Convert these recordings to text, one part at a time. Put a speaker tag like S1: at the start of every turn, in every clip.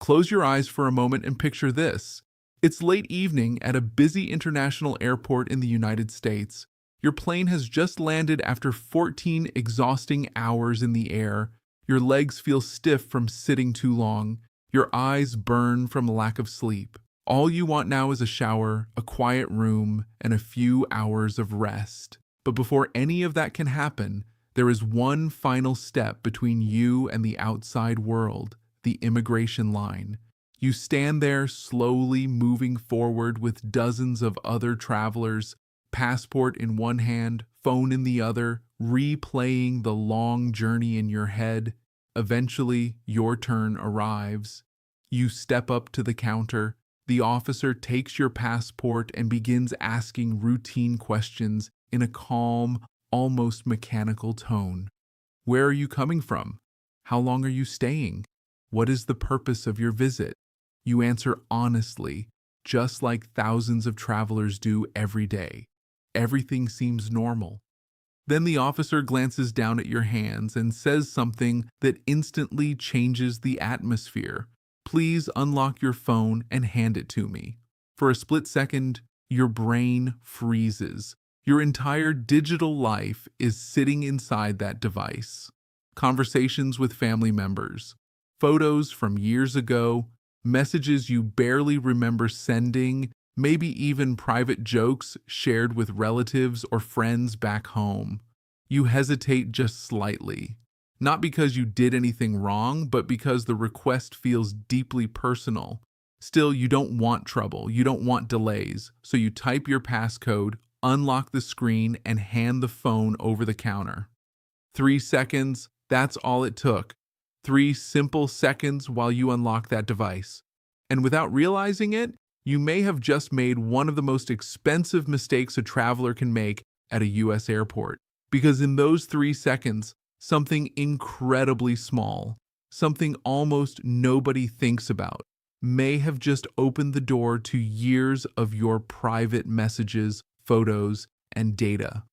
S1: Close your eyes for a moment and picture this. It's late evening at a busy international airport in the United States. Your plane has just landed after 14 exhausting hours in the air. Your legs feel stiff from sitting too long. Your eyes burn from lack of sleep. All you want now is a shower, a quiet room, and a few hours of rest. But before any of that can happen, there is one final step between you and the outside world, the immigration line. You stand there slowly moving forward with dozens of other travelers, passport in one hand, phone in the other, replaying the long journey in your head. Eventually, your turn arrives. You step up to the counter. The officer takes your passport and begins asking routine questions in a calm, almost mechanical tone. Where are you coming from? How long are you staying? What is the purpose of your visit? You answer honestly, just like thousands of travelers do every day. Everything seems normal. Then the officer glances down at your hands and says something that instantly changes the atmosphere. Please unlock your phone and hand it to me. For a split second, your brain freezes. Your entire digital life is sitting inside that device. Conversations with family members, photos from years ago, messages you barely remember sending, maybe even private jokes shared with relatives or friends back home. You hesitate just slightly. Not because you did anything wrong, but because the request feels deeply personal. Still, you don't want trouble, you don't want delays, so you type your passcode, unlock the screen, and hand the phone over the counter. 3 seconds, that's all it took. 3 simple seconds while you unlock that device. And without realizing it, you may have just made one of the most expensive mistakes a traveler can make at a US airport. Because in those 3 seconds, something incredibly small, something almost nobody thinks about, may have just opened the door to years of your private messages, photos, and data.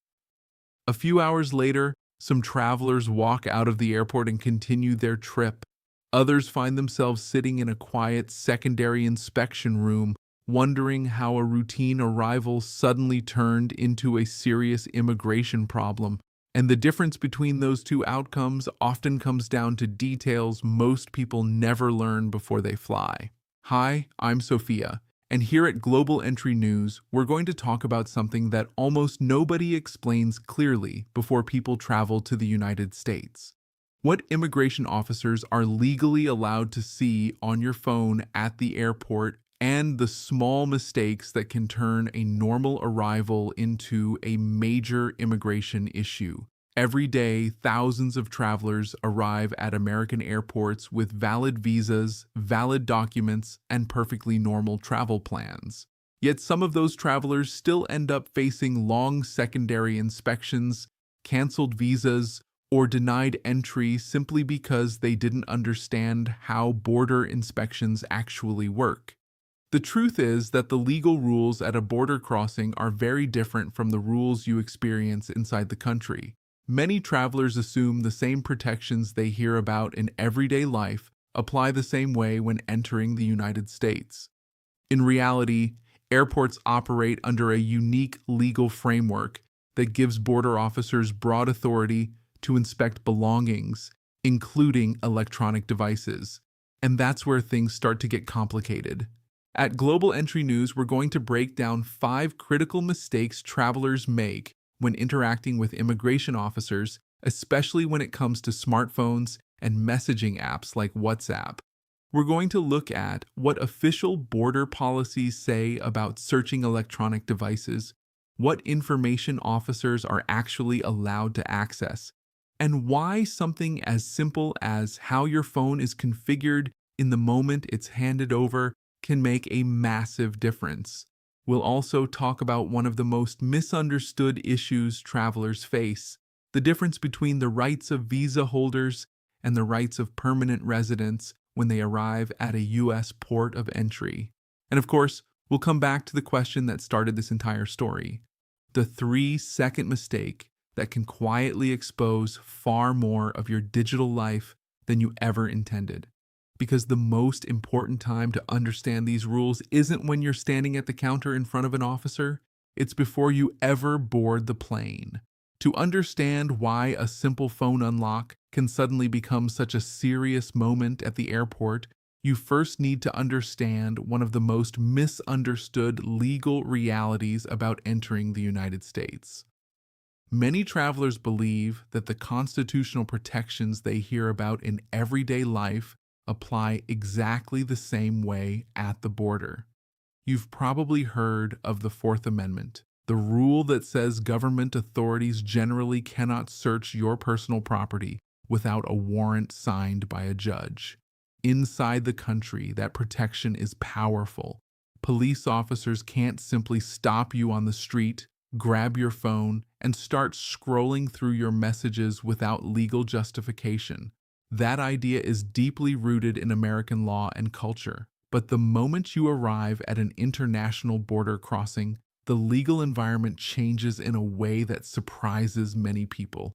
S1: A few hours later, some travelers walk out of the airport and continue their trip. Others find themselves sitting in a quiet secondary inspection room, wondering how a routine arrival suddenly turned into a serious immigration problem. And the difference between those two outcomes often comes down to details most people never learn before they fly. Hi, I'm Sophia, and here at Global Entry News, we're going to talk about something that almost nobody explains clearly before people travel to the United States. What immigration officers are legally allowed to see on your phone at the airport, and the small mistakes that can turn a normal arrival into a major immigration issue. Every day, thousands of travelers arrive at American airports with valid visas, valid documents, and perfectly normal travel plans. Yet some of those travelers still end up facing long secondary inspections, canceled visas, or denied entry simply because they didn't understand how border inspections actually work. The truth is that the legal rules at a border crossing are very different from the rules you experience inside the country. Many travelers assume the same protections they hear about in everyday life apply the same way when entering the United States. In reality, airports operate under a unique legal framework that gives border officers broad authority to inspect belongings, including electronic devices. And that's where things start to get complicated. At Global Entry News, we're going to break down 5 critical mistakes travelers make when interacting with immigration officers, especially when it comes to smartphones and messaging apps like WhatsApp. We're going to look at what official border policies say about searching electronic devices, what information officers are actually allowed to access, and why something as simple as how your phone is configured in the moment it's handed over can make a massive difference. We'll also talk about one of the most misunderstood issues travelers face, the difference between the rights of visa holders and the rights of permanent residents when they arrive at a U.S. port of entry. And of course, we'll come back to the question that started this entire story, the 3-second mistake that can quietly expose far more of your digital life than you ever intended. Because the most important time to understand these rules isn't when you're standing at the counter in front of an officer, it's before you ever board the plane. To understand why a simple phone unlock can suddenly become such a serious moment at the airport, you first need to understand one of the most misunderstood legal realities about entering the United States. Many travelers believe that the constitutional protections they hear about in everyday life apply exactly the same way at the border. You've probably heard of the Fourth Amendment, the rule that says government authorities generally cannot search your personal property without a warrant signed by a judge. Inside the country, that protection is powerful. Police officers can't simply stop you on the street, grab your phone, and start scrolling through your messages without legal justification. That idea is deeply rooted in American law and culture. But the moment you arrive at an international border crossing, the legal environment changes in a way that surprises many people.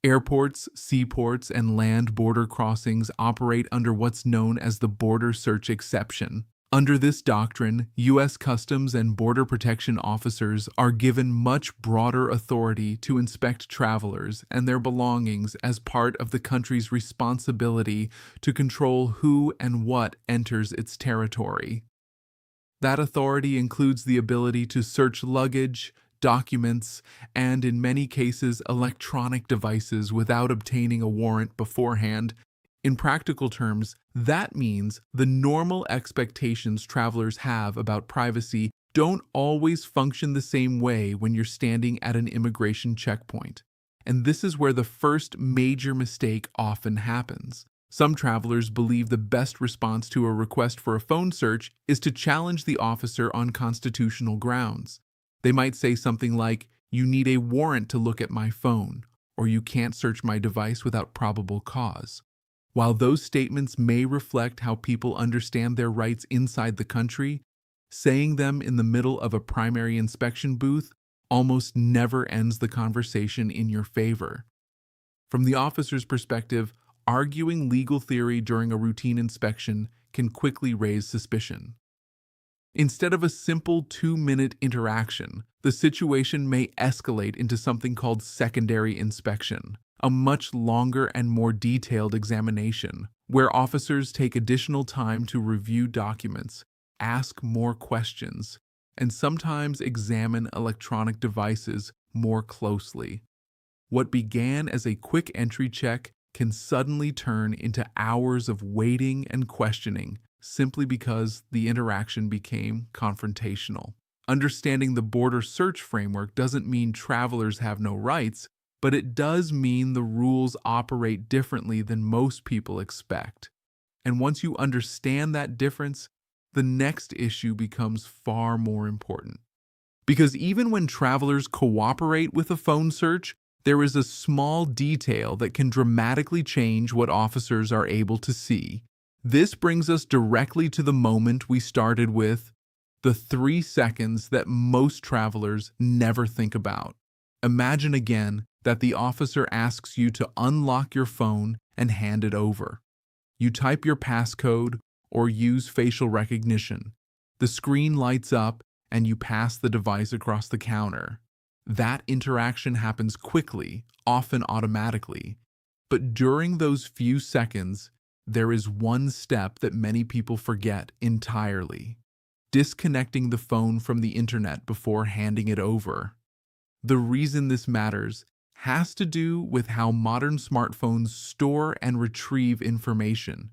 S1: Airports, seaports, and land border crossings operate under what's known as the border search exception. Under this doctrine, U.S. Customs and Border Protection officers are given much broader authority to inspect travelers and their belongings as part of the country's responsibility to control who and what enters its territory. That authority includes the ability to search luggage, documents, and in many cases electronic devices without obtaining a warrant beforehand. In practical terms, that means the normal expectations travelers have about privacy don't always function the same way when you're standing at an immigration checkpoint. And this is where the first major mistake often happens. Some travelers believe the best response to a request for a phone search is to challenge the officer on constitutional grounds. They might say something like, "You need a warrant to look at my phone," or "You can't search my device without probable cause." While those statements may reflect how people understand their rights inside the country, saying them in the middle of a primary inspection booth almost never ends the conversation in your favor. From the officer's perspective, arguing legal theory during a routine inspection can quickly raise suspicion. Instead of a simple 2-minute interaction, the situation may escalate into something called secondary inspection, a much longer and more detailed examination, where officers take additional time to review documents, ask more questions, and sometimes examine electronic devices more closely. What began as a quick entry check can suddenly turn into hours of waiting and questioning, simply because the interaction became confrontational. Understanding the border search framework doesn't mean travelers have no rights, but it does mean the rules operate differently than most people expect. And once you understand that difference, the next issue becomes far more important. Because even when travelers cooperate with a phone search, there is a small detail that can dramatically change what officers are able to see. This brings us directly to the moment we started with, the 3 seconds that most travelers never think about. Imagine again that the officer asks you to unlock your phone and hand it over. You type your passcode or use facial recognition. The screen lights up and you pass the device across the counter. That interaction happens quickly, often automatically. But during those few seconds, there is one step that many people forget entirely: disconnecting the phone from the internet before handing it over. The reason this matters has to do with how modern smartphones store and retrieve information.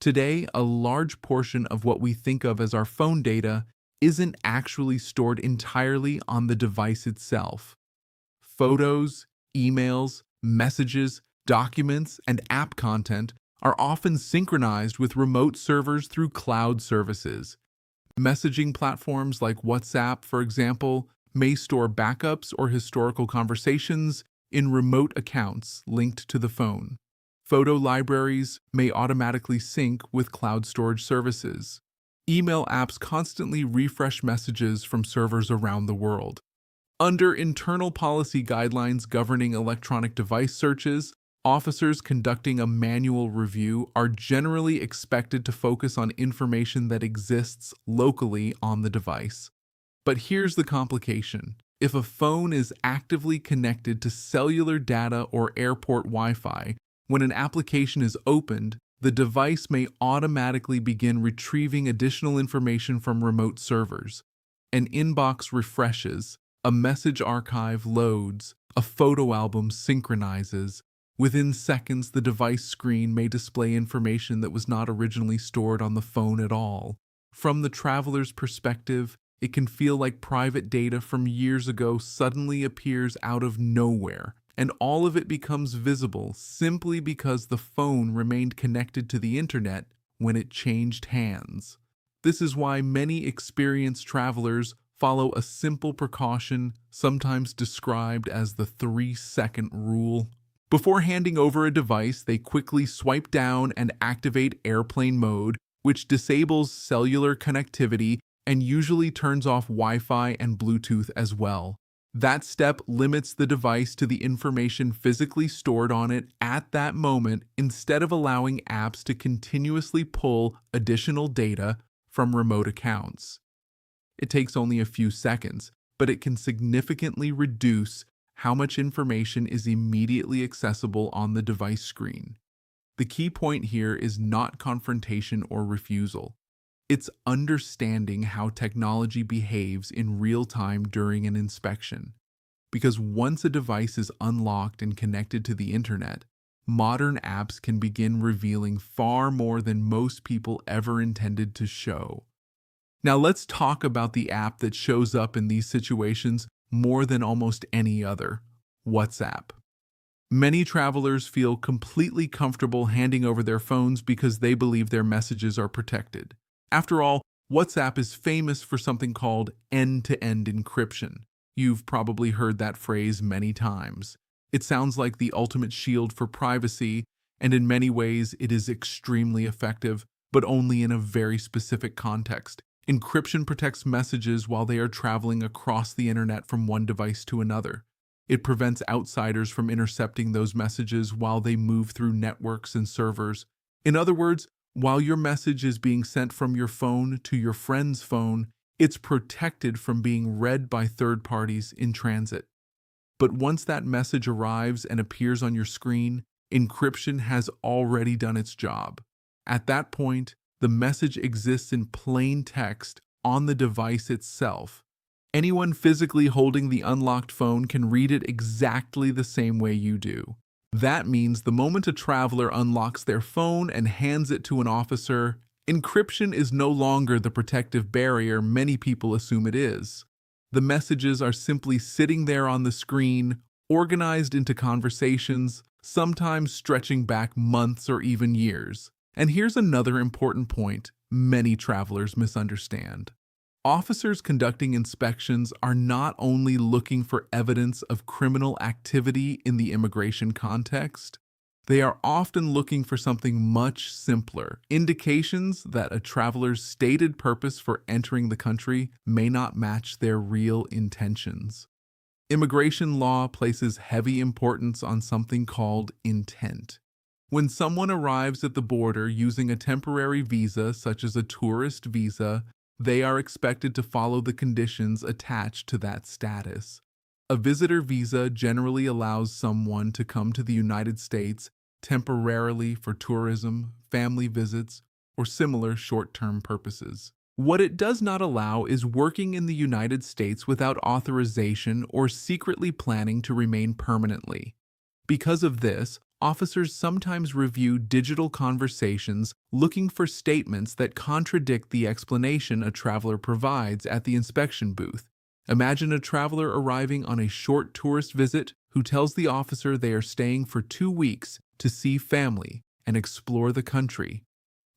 S1: Today, a large portion of what we think of as our phone data isn't actually stored entirely on the device itself. Photos, emails, messages, documents, and app content are often synchronized with remote servers through cloud services. Messaging platforms like WhatsApp, for example, may store backups or historical conversations in remote accounts linked to the phone. Photo libraries may automatically sync with cloud storage services. Email apps constantly refresh messages from servers around the world. Under internal policy guidelines governing electronic device searches, Officers conducting a manual review are generally expected to focus on information that exists locally on the device. But here's the complication. If a phone is actively connected to cellular data or airport Wi-Fi, when an application is opened, the device may automatically begin retrieving additional information from remote servers. An inbox refreshes, a message archive loads, a photo album synchronizes. Within seconds, the device screen may display information that was not originally stored on the phone at all. From the traveler's perspective, it can feel like private data from years ago suddenly appears out of nowhere, and all of it becomes visible simply because the phone remained connected to the internet when it changed hands. This is why many experienced travelers follow a simple precaution, sometimes described as the 3-second rule. Before handing over a device, they quickly swipe down and activate airplane mode, which disables cellular connectivity and usually turns off Wi-Fi and Bluetooth as well. That step limits the device to the information physically stored on it at that moment instead of allowing apps to continuously pull additional data from remote accounts. It takes only a few seconds, but it can significantly reduce how much information is immediately accessible on the device screen. The key point here is not confrontation or refusal. It's understanding how technology behaves in real time during an inspection. Because once a device is unlocked and connected to the internet, modern apps can begin revealing far more than most people ever intended to show. Now let's talk about the app that shows up in these situations more than almost any other: WhatsApp. Many travelers feel completely comfortable handing over their phones because they believe their messages are protected. After all, WhatsApp is famous for something called end-to-end encryption. You've probably heard that phrase many times. It sounds like the ultimate shield for privacy, and in many ways it is extremely effective, but only in a very specific context. Encryption protects messages while they are traveling across the internet from one device to another. It prevents outsiders from intercepting those messages while they move through networks and servers. In other words, while your message is being sent from your phone to your friend's phone, it's protected from being read by third parties in transit. But once that message arrives and appears on your screen, encryption has already done its job. At that point, the message exists in plain text on the device itself. Anyone physically holding the unlocked phone can read it exactly the same way you do. That means the moment a traveler unlocks their phone and hands it to an officer, encryption is no longer the protective barrier many people assume it is. The messages are simply sitting there on the screen, organized into conversations, sometimes stretching back months or even years. And here's another important point many travelers misunderstand. Officers conducting inspections are not only looking for evidence of criminal activity in the immigration context, they are often looking for something much simpler: indications that a traveler's stated purpose for entering the country may not match their real intentions. Immigration law places heavy importance on something called intent. When someone arrives at the border using a temporary visa, such as a tourist visa, they are expected to follow the conditions attached to that status. A visitor visa generally allows someone to come to the United States temporarily for tourism, family visits, or similar short-term purposes. What it does not allow is working in the United States without authorization or secretly planning to remain permanently. Because of this, officers sometimes review digital conversations looking for statements that contradict the explanation a traveler provides at the inspection booth. Imagine a traveler arriving on a short tourist visit who tells the officer they are staying for 2 weeks to see family and explore the country.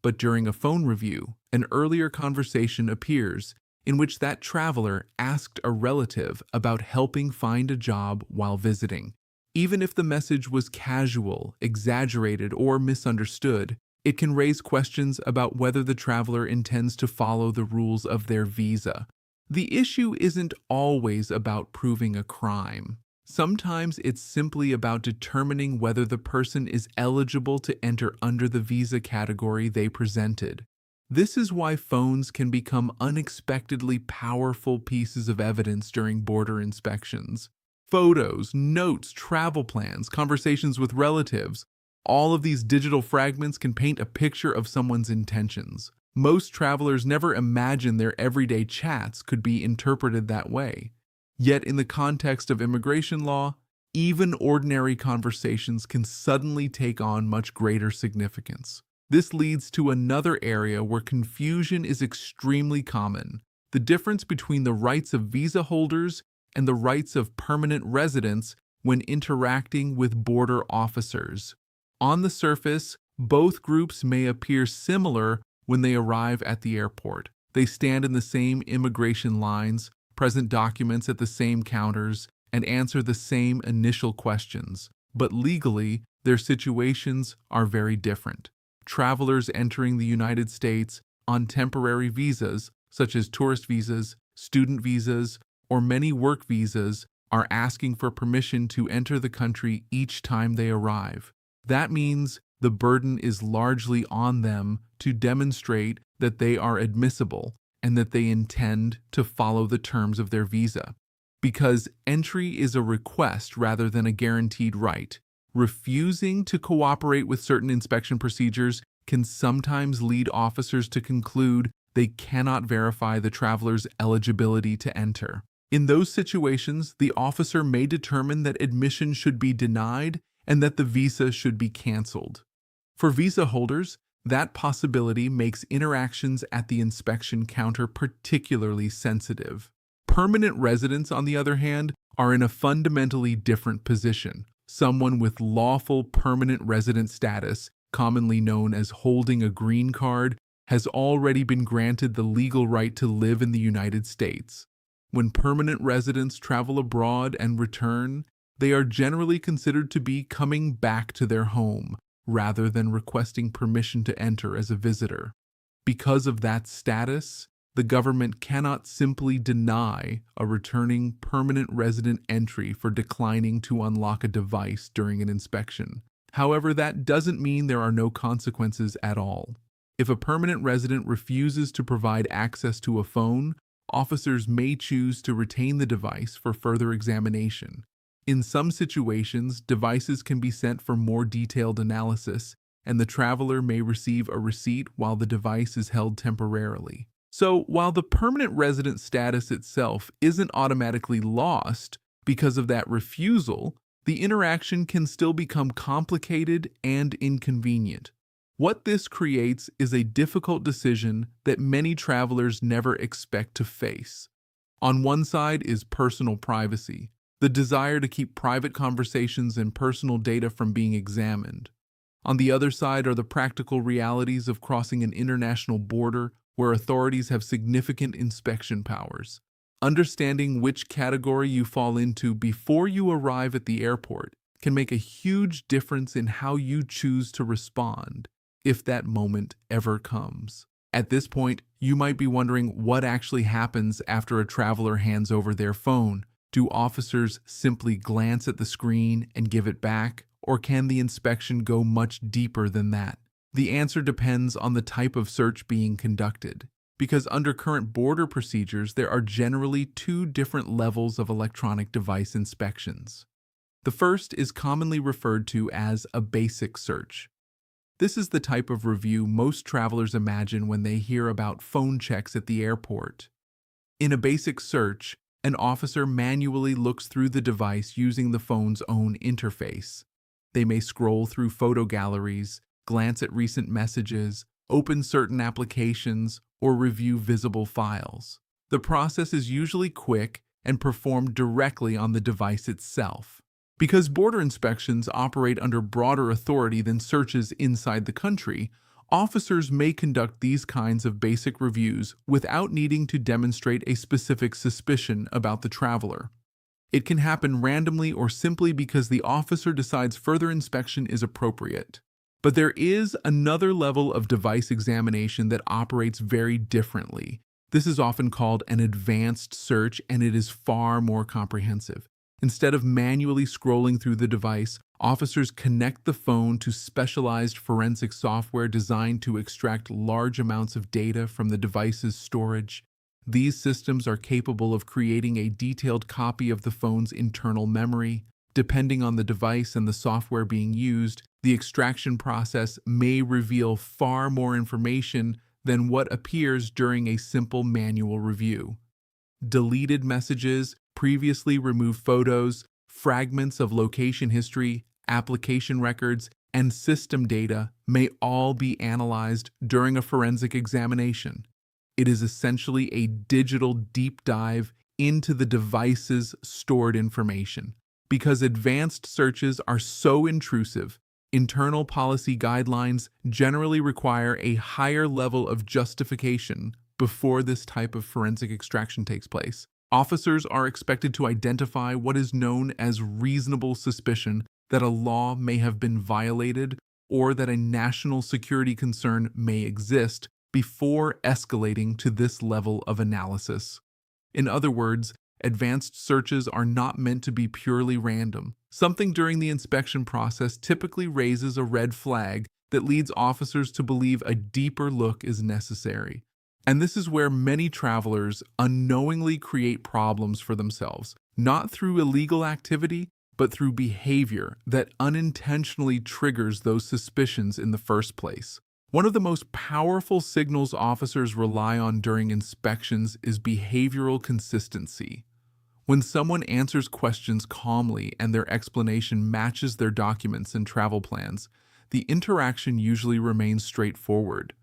S1: But during a phone review, an earlier conversation appears in which that traveler asked a relative about helping find a job while visiting. Even if the message was casual, exaggerated, or misunderstood, it can raise questions about whether the traveler intends to follow the rules of their visa. The issue isn't always about proving a crime. Sometimes it's simply about determining whether the person is eligible to enter under the visa category they presented. This is why phones can become unexpectedly powerful pieces of evidence during border inspections. Photos, notes, travel plans, conversations with relatives, all of these digital fragments can paint a picture of someone's intentions. Most travelers never imagine their everyday chats could be interpreted that way. Yet in the context of immigration law, even ordinary conversations can suddenly take on much greater significance. This leads to another area where confusion is extremely common: the difference between the rights of visa holders and the rights of permanent residents when interacting with border officers. On the surface, both groups may appear similar when they arrive at the airport. They stand in the same immigration lines, present documents at the same counters, and answer the same initial questions. But legally, their situations are very different. Travelers entering the United States on temporary visas, such as tourist visas, student visas, or many work visas, are asking for permission to enter the country each time they arrive. That means the burden is largely on them to demonstrate that they are admissible and that they intend to follow the terms of their visa. Because entry is a request rather than a guaranteed right, refusing to cooperate with certain inspection procedures can sometimes lead officers to conclude they cannot verify the traveler's eligibility to enter. In those situations, the officer may determine that admission should be denied and that the visa should be canceled. For visa holders, that possibility makes interactions at the inspection counter particularly sensitive. Permanent residents, on the other hand, are in a fundamentally different position. Someone with lawful permanent resident status, commonly known as holding a green card, has already been granted the legal right to live in the United States. When permanent residents travel abroad and return, they are generally considered to be coming back to their home, rather than requesting permission to enter as a visitor. Because of that status, the government cannot simply deny a returning permanent resident entry for declining to unlock a device during an inspection. However, that doesn't mean there are no consequences at all. If a permanent resident refuses to provide access to a phone, officers may choose to retain the device for further examination. In some situations, devices can be sent for more detailed analysis, and the traveler may receive a receipt while the device is held temporarily. So, while the permanent resident status itself isn't automatically lost because of that refusal, the interaction can still become complicated and inconvenient. What this creates is a difficult decision that many travelers never expect to face. On one side is personal privacy, the desire to keep private conversations and personal data from being examined. On the other side are the practical realities of crossing an international border where authorities have significant inspection powers. Understanding which category you fall into before you arrive at the airport can make a huge difference in how you choose to respond, if that moment ever comes. At this point, you might be wondering what actually happens after a traveler hands over their phone. Do officers simply glance at the screen and give it back, or can the inspection go much deeper than that? The answer depends on the type of search being conducted, because under current border procedures, there are generally two different levels of electronic device inspections. The first is commonly referred to as a basic search. This is the type of review most travelers imagine when they hear about phone checks at the airport. In a basic search, an officer manually looks through the device using the phone's own interface. They may scroll through photo galleries, glance at recent messages, open certain applications, or review visible files. The process is usually quick and performed directly on the device itself. Because border inspections operate under broader authority than searches inside the country, officers may conduct these kinds of basic reviews without needing to demonstrate a specific suspicion about the traveler. It can happen randomly or simply because the officer decides further inspection is appropriate. But there is another level of device examination that operates very differently. This is often called an advanced search, and it is far more comprehensive. Instead of manually scrolling through the device, officers connect the phone to specialized forensic software designed to extract large amounts of data from the device's storage. These systems are capable of creating a detailed copy of the phone's internal memory. Depending on the device and the software being used, the extraction process may reveal far more information than what appears during a simple manual review. Deleted messages, previously removed photos, fragments of location history, application records, and system data may all be analyzed during a forensic examination. It is essentially a digital deep dive into the device's stored information. Because advanced searches are so intrusive, internal policy guidelines generally require a higher level of justification before this type of forensic extraction takes place. Officers are expected to identify what is known as reasonable suspicion that a law may have been violated or that a national security concern may exist before escalating to this level of analysis. In other words, advanced searches are not meant to be purely random. Something during the inspection process typically raises a red flag that leads officers to believe a deeper look is necessary. And this is where many travelers unknowingly create problems for themselves, not through illegal activity, but through behavior that unintentionally triggers those suspicions in the first place. One of the most powerful signals officers rely on during inspections is behavioral consistency. When someone answers questions calmly and their explanation matches their documents and travel plans, the interaction usually remains straightforward.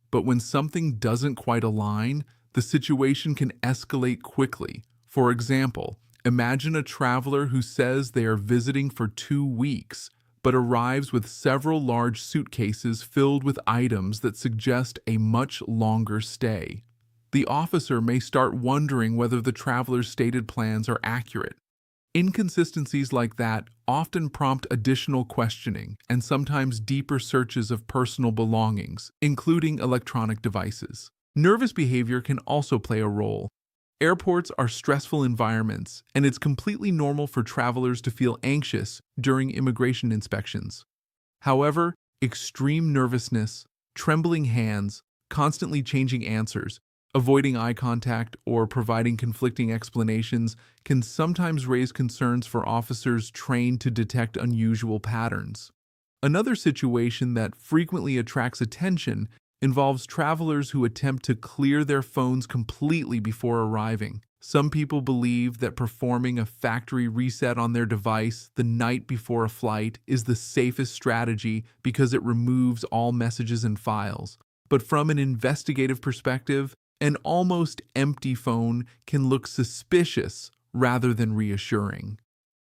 S1: But when something doesn't quite align, the situation can escalate quickly. For example, imagine a traveler who says they are visiting for 2 weeks, but arrives with several large suitcases filled with items that suggest a much longer stay. The officer may start wondering whether the traveler's stated plans are accurate. Inconsistencies like that often prompt additional questioning and sometimes deeper searches of personal belongings, including electronic devices. Nervous behavior can also play a role. Airports are stressful environments, and it's completely normal for travelers to feel anxious during immigration inspections. However, extreme nervousness, trembling hands, constantly changing answers, avoiding eye contact, or providing conflicting explanations can sometimes raise concerns for officers trained to detect unusual patterns. Another situation that frequently attracts attention involves travelers who attempt to clear their phones completely before arriving. Some people believe that performing a factory reset on their device the night before a flight is the safest strategy because it removes all messages and files. But from an investigative perspective, an almost empty phone can look suspicious rather than reassuring.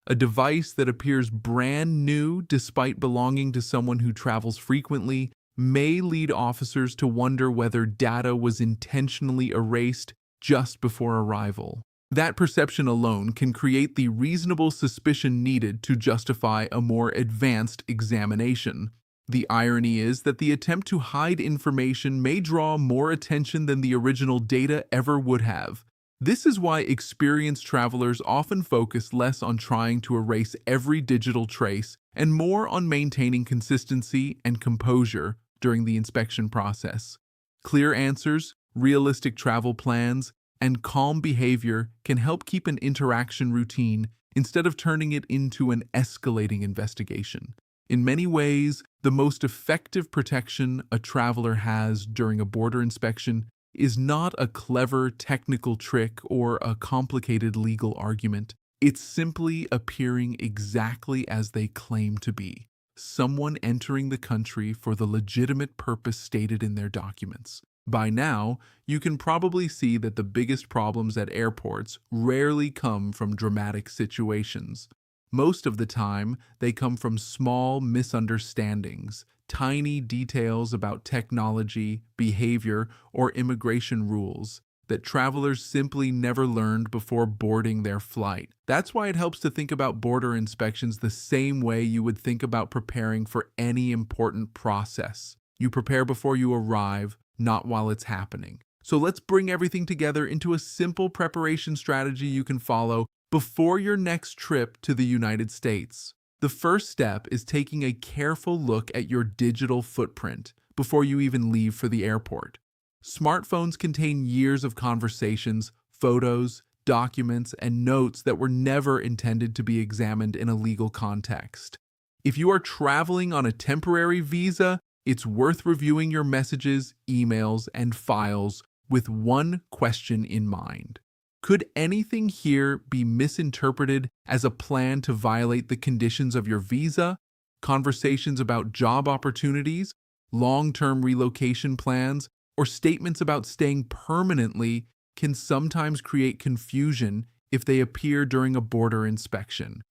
S1: A device that appears brand new despite belonging to someone who travels frequently may lead officers to wonder whether data was intentionally erased just before arrival. That perception alone can create the reasonable suspicion needed to justify a more advanced examination. The irony is that the attempt to hide information may draw more attention than the original data ever would have. This is why experienced travelers often focus less on trying to erase every digital trace and more on maintaining consistency and composure during the inspection process. Clear answers, realistic travel plans, and calm behavior can help keep an interaction routine instead of turning it into an escalating investigation. In many ways, the most effective protection a traveler has during a border inspection is not a clever technical trick or a complicated legal argument. It's simply appearing exactly as they claim to be, someone entering the country for the legitimate purpose stated in their documents. By now, you can probably see that the biggest problems at airports rarely come from dramatic situations. Most of the time, they come from small misunderstandings, tiny details about technology, behavior, or immigration rules that travelers simply never learned before boarding their flight. That's why it helps to think about border inspections the same way you would think about preparing for any important process. You prepare before you arrive, not while it's happening. So let's bring everything together into a simple preparation strategy you can follow before your next trip to the United States. The first step is taking a careful look at your digital footprint before you even leave for the airport. Smartphones contain years of conversations, photos, documents, and notes that were never intended to be examined in a legal context. If you are traveling on a temporary visa, it's worth reviewing your messages, emails, and files with one question in mind. Could anything here be misinterpreted as a plan to violate the conditions of your visa? Conversations about job opportunities, long-term relocation plans, or statements about staying permanently can sometimes create confusion if they appear during a border inspection.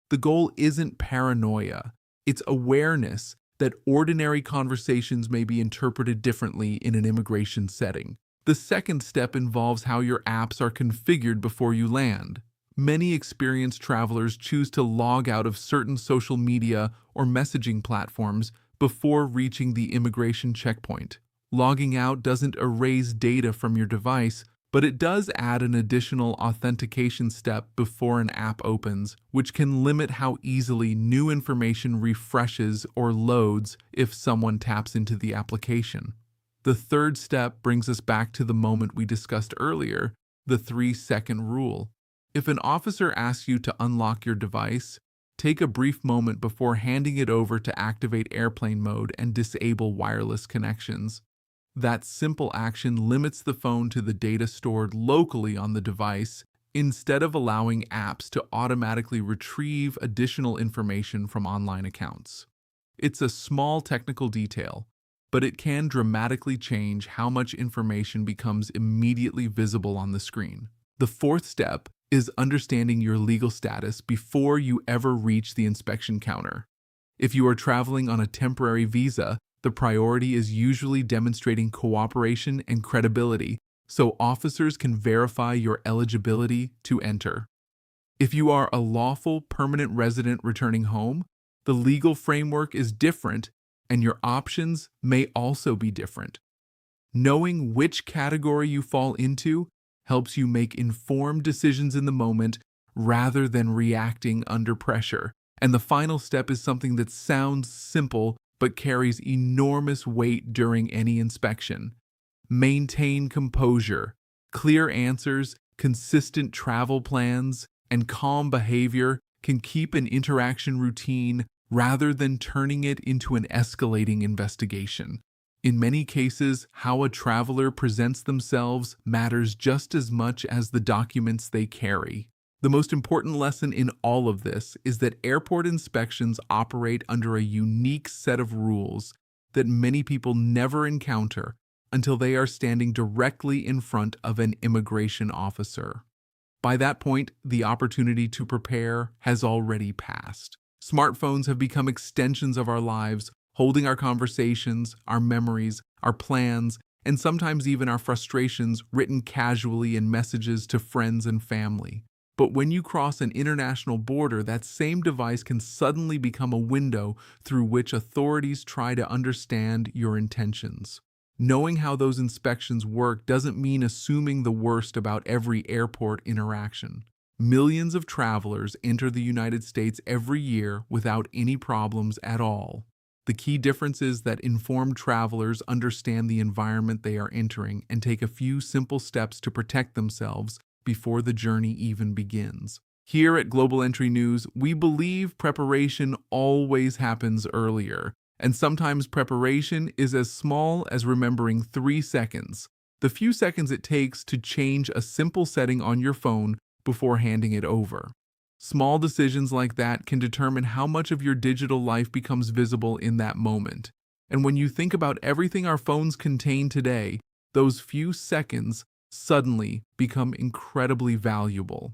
S1: The goal isn't paranoia, it's awareness that ordinary conversations may be interpreted differently in an immigration setting. The second step involves how your apps are configured before you land. Many experienced travelers choose to log out of certain social media or messaging platforms before reaching the immigration checkpoint. Logging out doesn't erase data from your device, but it does add an additional authentication step before an app opens, which can limit how easily new information refreshes or loads if someone taps into the application. The third step brings us back to the moment we discussed earlier, the 3-second rule. If an officer asks you to unlock your device, take a brief moment before handing it over to activate airplane mode and disable wireless connections. That simple action limits the phone to the data stored locally on the device instead of allowing apps to automatically retrieve additional information from online accounts. It's a small technical detail, but it can dramatically change how much information becomes immediately visible on the screen. The fourth step is understanding your legal status before you ever reach the inspection counter. If you are traveling on a temporary visa, the priority is usually demonstrating cooperation and credibility so officers can verify your eligibility to enter. If you are a lawful permanent resident returning home, the legal framework is different and your options may also be different. Knowing which category you fall into helps you make informed decisions in the moment rather than reacting under pressure. And the final step is something that sounds simple but carries enormous weight during any inspection. Maintain composure. Clear answers, consistent travel plans, and calm behavior can keep an interaction routine rather than turning it into an escalating investigation. In many cases, how a traveler presents themselves matters just as much as the documents they carry. The most important lesson in all of this is that airport inspections operate under a unique set of rules that many people never encounter until they are standing directly in front of an immigration officer. By that point, the opportunity to prepare has already passed. Smartphones have become extensions of our lives, holding our conversations, our memories, our plans, and sometimes even our frustrations written casually in messages to friends and family. But when you cross an international border, that same device can suddenly become a window through which authorities try to understand your intentions. Knowing how those inspections work doesn't mean assuming the worst about every airport interaction. Millions of travelers enter the United States every year without any problems at all. The key difference is that informed travelers understand the environment they are entering and take a few simple steps to protect themselves before the journey even begins. Here at Global Entry News, we believe preparation always happens earlier, and sometimes preparation is as small as remembering 3 seconds, the few seconds it takes to change a simple setting on your phone before handing it over. Small decisions like that can determine how much of your digital life becomes visible in that moment. And when you think about everything our phones contain today, those few seconds suddenly become incredibly valuable.